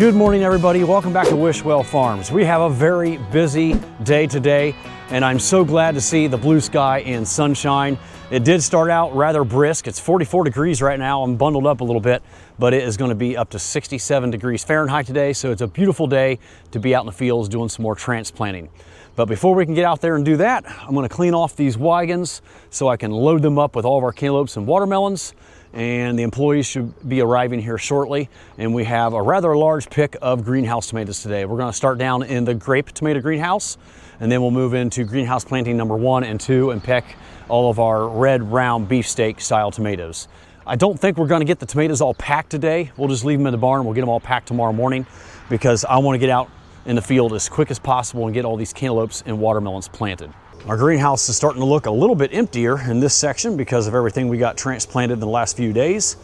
Good morning, everybody. Welcome back to Wishwell Farms. We have a very busy day today, and I'm so glad to see the blue sky and sunshine. It did start out rather brisk. It's 44 degrees right now. I'm bundled up a little bit, but it is going to be up to 67 degrees Fahrenheit today, so it's a beautiful day to be out in the fields doing some more transplanting. But before we can get out there and do that, I'm going to clean off these wagons so I can load them up with all of our cantaloupes and watermelons. And the employees should be arriving here shortly. And we have a rather large pick of greenhouse tomatoes today. We're going to start down in the grape tomato greenhouse, and then we'll move into greenhouse planting number 1 and 2 and pick all of our red round beefsteak style tomatoes. I don't think we're going to get the tomatoes all packed today. We'll just leave them in the barn. We'll get them all packed tomorrow morning because I want to get out in the field as quick as possible and get all these cantaloupes and watermelons planted. Our greenhouse is starting to look a little bit emptier in this section because of everything we got transplanted in the last few days.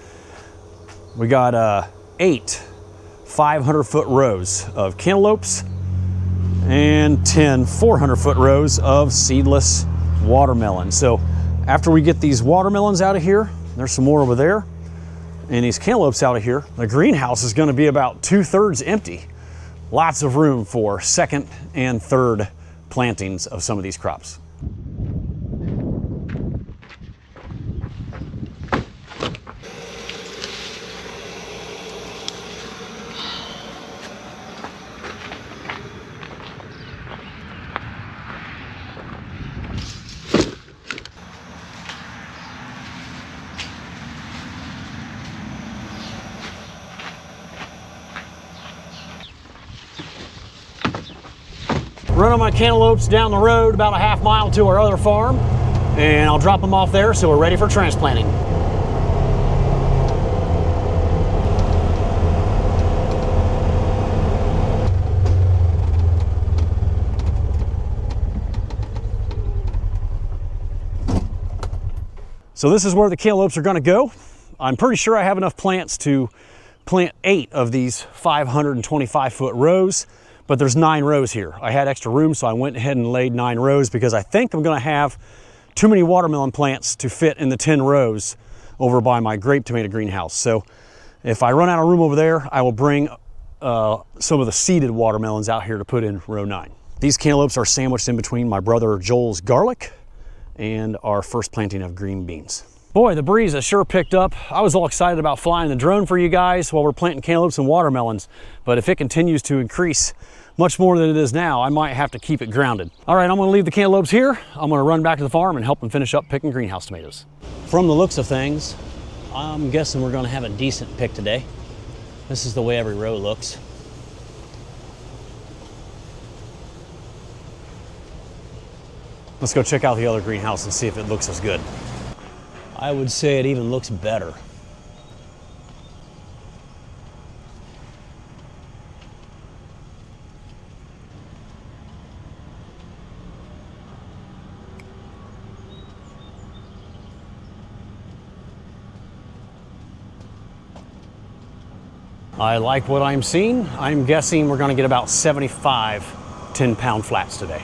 We got 8 500-foot rows of cantaloupes and 10 400-foot rows of seedless watermelon. So after we get these watermelons out of here, there's some more over there, and these cantaloupes out of here, the greenhouse is going to be about 2/3 empty. Lots of room for second and third plantings of some of these crops. Running my cantaloupes down the road about a half mile to our other farm, and I'll drop them off there so we're ready for transplanting. So this is where the cantaloupes are going to go. I'm pretty sure I have enough plants to plant 8 of these 525-foot rows. But there's 9 rows here. I had extra room, so I went ahead and laid 9 rows because I think I'm gonna have too many watermelon plants to fit in the 10 rows over by my grape tomato greenhouse. So if I run out of room over there, I will bring some of the seeded watermelons out here to put in row 9. These cantaloupes are sandwiched in between my brother Joel's garlic and our first planting of green beans. Boy, the breeze has sure picked up. I was all excited about flying the drone for you guys while we're planting cantaloupes and watermelons, but if it continues to increase much more than it is now, I might have to keep it grounded. All right, I'm gonna leave the cantaloupes here. I'm gonna run back to the farm and help them finish up picking greenhouse tomatoes. From the looks of things, I'm guessing we're gonna have a decent pick today. This is the way every row looks. Let's go check out the other greenhouse and see if it looks as good. I would say it even looks better. I like what I'm seeing. I'm guessing we're going to get about 75 10-pound flats today.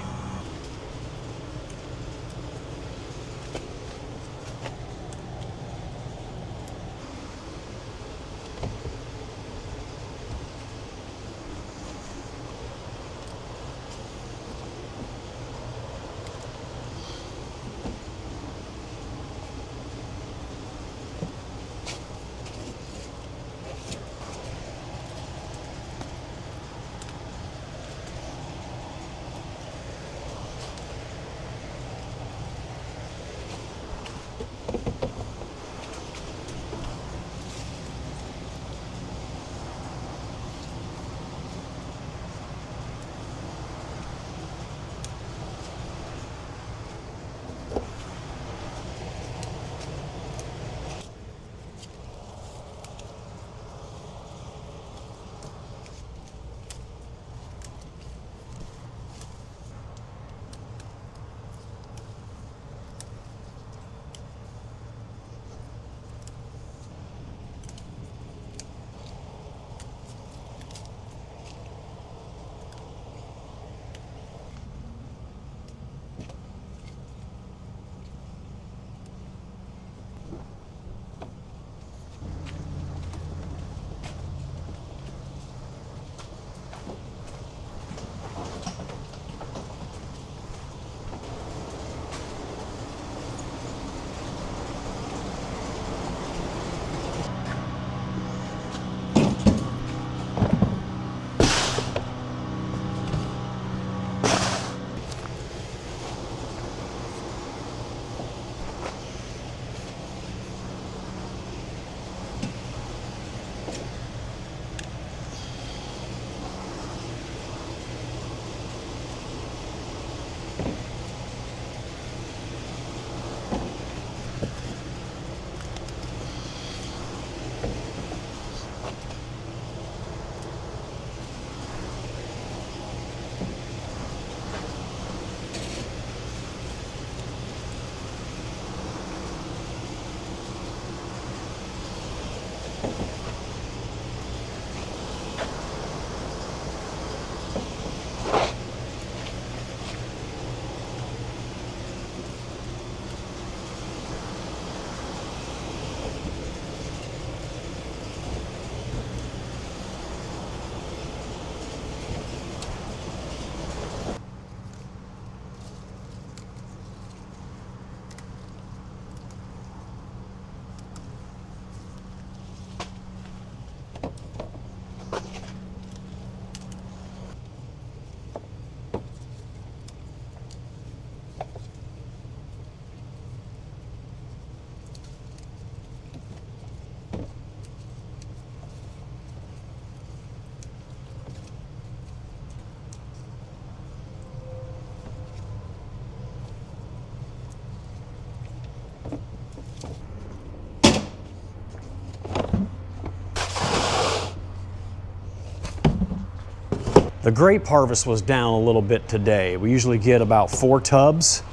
The grape harvest was down a little bit today. We usually get about 4 tubs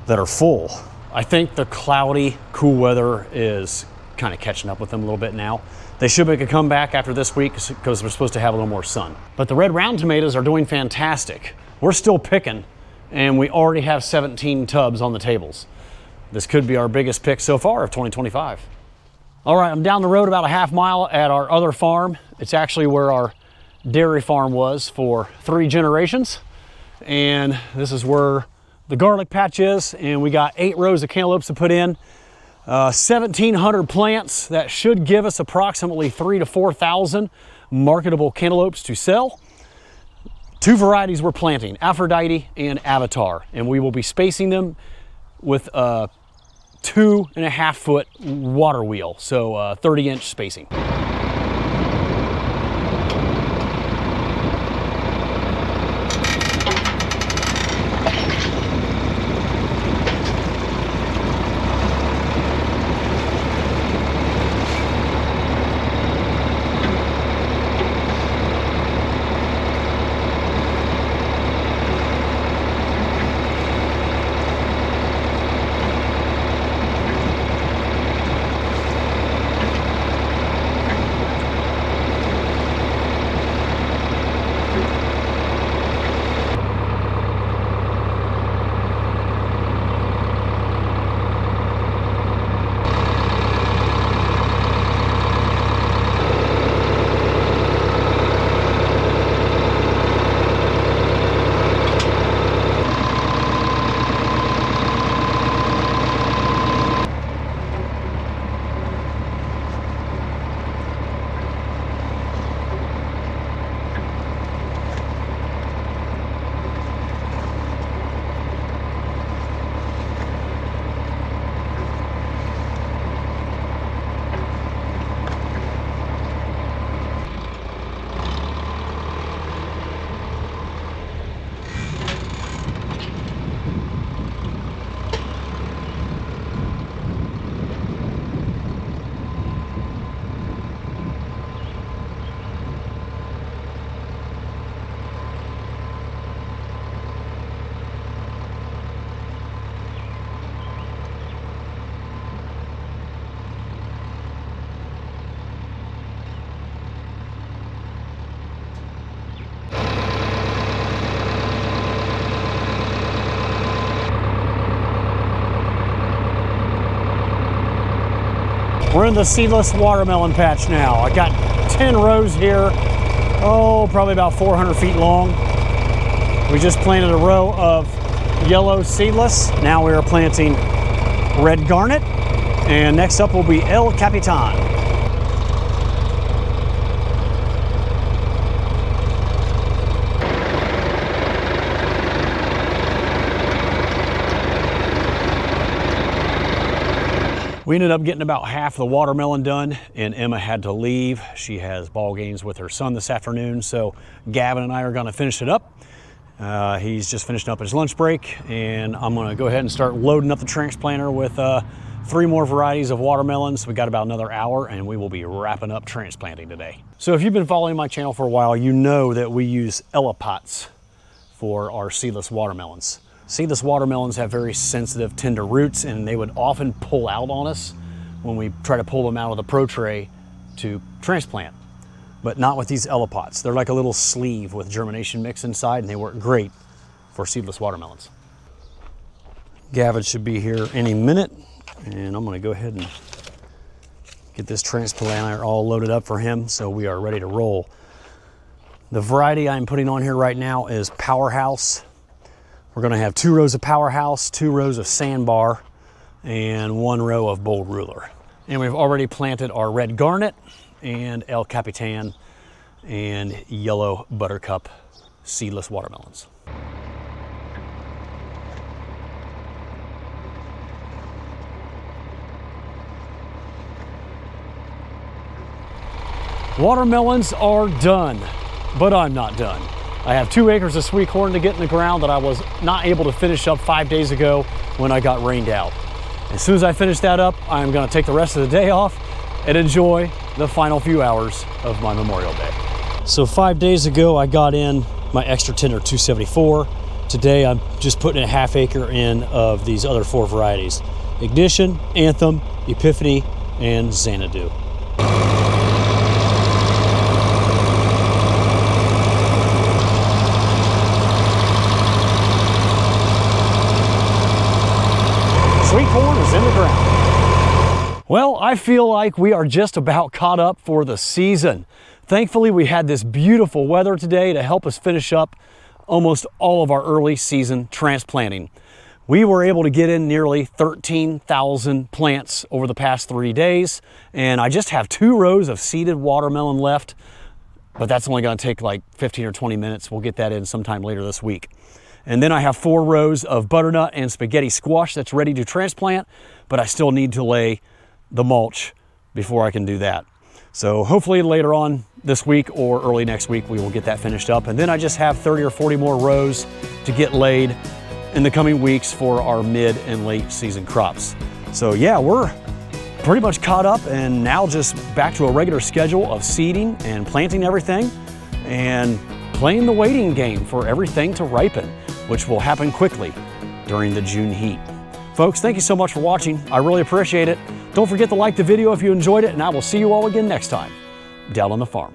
that are full. I think the cloudy, cool weather is kind of catching up with them a little bit now. They should make a comeback after this week because we're supposed to have a little more sun. But the red round tomatoes are doing fantastic. We're still picking, and we already have 17 tubs on the tables. This could be our biggest pick so far of 2025. All right, I'm down the road about a half mile at our other farm. It's actually where our dairy farm was for 3 generations. And this is where the garlic patch is. And we got 8 rows of cantaloupes to put in. 1,700 plants. That should give us approximately 3,000 to 4,000 marketable cantaloupes to sell. 2 varieties we're planting, Aphrodite and Avatar. And we will be spacing them with a 2.5 foot water wheel. So 30-inch spacing. We're in the seedless watermelon patch now. I got 10 rows here, probably about 400 feet long. We just planted a row of yellow seedless. Now we are planting red garnet, and next up will be El Capitan. We ended up getting about half the watermelon done, and Emma had to leave. She has ball games with her son this afternoon, so Gavin and I are gonna finish it up. He's just finishing up his lunch break, and I'm gonna go ahead and start loading up the transplanter with 3 more varieties of watermelons. We got about another hour and we will be wrapping up transplanting today. So if you've been following my channel for a while, you know that we use pots for our seedless watermelons. Seedless watermelons have very sensitive, tender roots, and they would often pull out on us when we try to pull them out of the pro tray to transplant. But not with these pots. They're like a little sleeve with germination mix inside, and they work great for seedless watermelons. Gavin should be here any minute, and I'm gonna go ahead and get this transplanter all loaded up for him so we are ready to roll. The variety I'm putting on here right now is Powerhouse. We're gonna have 2 rows of Powerhouse, 2 rows of Sandbar, and 1 row of Bold Ruler. And we've already planted our Red Garnet and El Capitan and Yellow Buttercup seedless watermelons. Watermelons are done, but I'm not done. I have 2 acres of sweet corn to get in the ground that I was not able to finish up 5 days ago when I got rained out. As soon as I finish that up, I'm gonna take the rest of the day off and enjoy the final few hours of my Memorial Day. So 5 days ago, I got in my extra tender 274. Today, I'm just putting a ½ acre in of these other 4 varieties: Ignition, Anthem, Epiphany, and Xanadu. Sweet corn is in the ground. Well, I feel like we are just about caught up for the season. Thankfully, we had this beautiful weather today to help us finish up almost all of our early season transplanting. We were able to get in nearly 13,000 plants over the past 3 days, and I just have 2 rows of seeded watermelon left, but that's only gonna take like 15 or 20 minutes. We'll get that in sometime later this week. And then I have 4 rows of butternut and spaghetti squash that's ready to transplant, but I still need to lay the mulch before I can do that. So hopefully later on this week or early next week, we will get that finished up. And then I just have 30 or 40 more rows to get laid in the coming weeks for our mid and late season crops. So yeah, we're pretty much caught up and now just back to a regular schedule of seeding and planting everything and playing the waiting game for everything to ripen, which will happen quickly during the June heat. Folks, thank you so much for watching. I really appreciate it. Don't forget to like the video if you enjoyed it, and I will see you all again next time down on the farm.